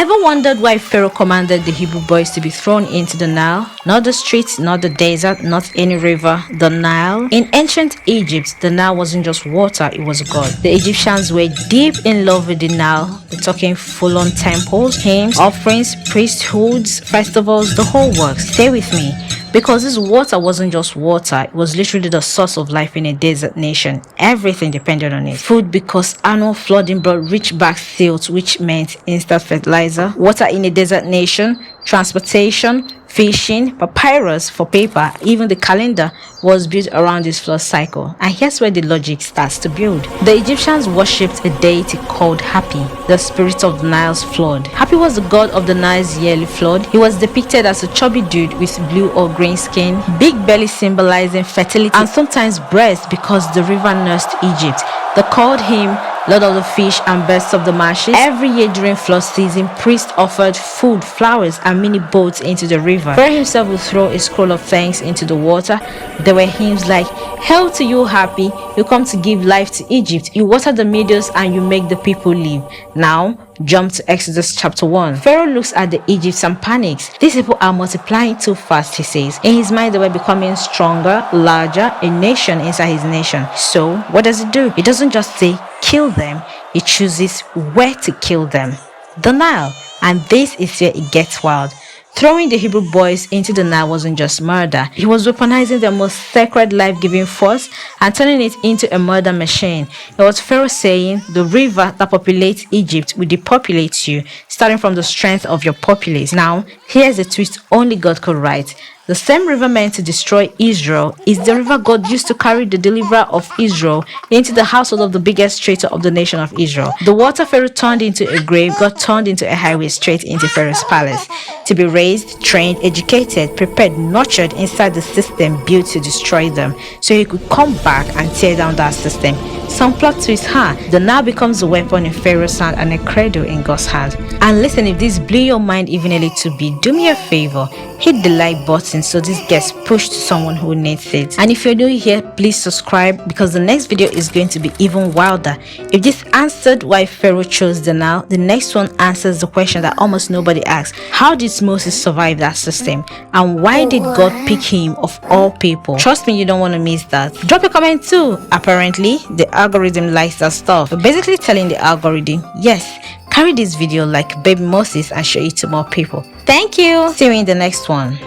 Ever wondered why Pharaoh commanded the Hebrew boys to be thrown into the Nile? Not the streets, not the desert, not any river, the Nile. In ancient Egypt, the Nile wasn't just water, it was a god. The Egyptians were deep in love with the Nile. We're talking full-on temples, hymns, offerings, priesthoods, festivals, the whole works. Stay with me. Because this water wasn't just water, it was literally the source of life in a desert nation. Everything depended on it. Food, because annual flooding brought rich back silt, which meant instant fertilizer. Water in a desert nation. Transportation, fishing, papyrus for paper, even the calendar was built around this flood cycle. And here's where the logic starts to build. The Egyptians worshipped a deity called Hapi, the spirit of the Nile's flood. Hapi was the god of the Nile's yearly flood. He was depicted as a chubby dude with blue or green skin, big belly symbolizing fertility, and sometimes breast because the river nursed Egypt. They called him Lord of the Fish and Birds of the Marshes. Every year during flood season, priests offered food, flowers, and mini boats into the river. Pharaoh himself would throw a scroll of thanks into the water. There were hymns like, "Hail to you, Happy, you come to give life to Egypt. You water the meadows and you make the people live." Now, jump to Exodus chapter 1. Pharaoh looks at the Egypts and panics. These people are multiplying too fast, he says. In his mind, they were becoming stronger, larger, a nation inside his nation. So, what does he do? He doesn't just say, kill them. He chooses where to kill them. The Nile. And this is where it gets wild. Throwing the Hebrew boys into the Nile wasn't just murder. He was weaponizing their most sacred life-giving force and turning it into a murder machine. It was Pharaoh saying, the river that populates Egypt will depopulate you, starting from the strength of your populace. Now, here's a twist only God could write. The same river meant to destroy Israel is the river God used to carry the deliverer of Israel into the household of the biggest traitor of the nation of Israel. The water Pharaoh turned into a grave got turned into a highway straight into Pharaoh's palace. To be raised, trained, educated, prepared, nurtured inside the system built to destroy them, so he could come back and tear down that system. Some plot twist, the Nile becomes a weapon in Pharaoh's hand and a cradle in God's hand. And listen, if this blew your mind even a little bit, do me a favor, hit the like button so this gets pushed to someone who needs it. And if you're new here, please subscribe because the next video is going to be even wilder. If this answered why Pharaoh chose the Nile, the next one answers the question that almost nobody asks. How did Moses survive that system? And why did God pick him of all people? Trust me, you don't want to miss that. Drop a comment too. Apparently, the algorithm likes that stuff. We're basically telling the algorithm, yes, carry this video like baby Moses and show it to more people. Thank you. See you in the next one.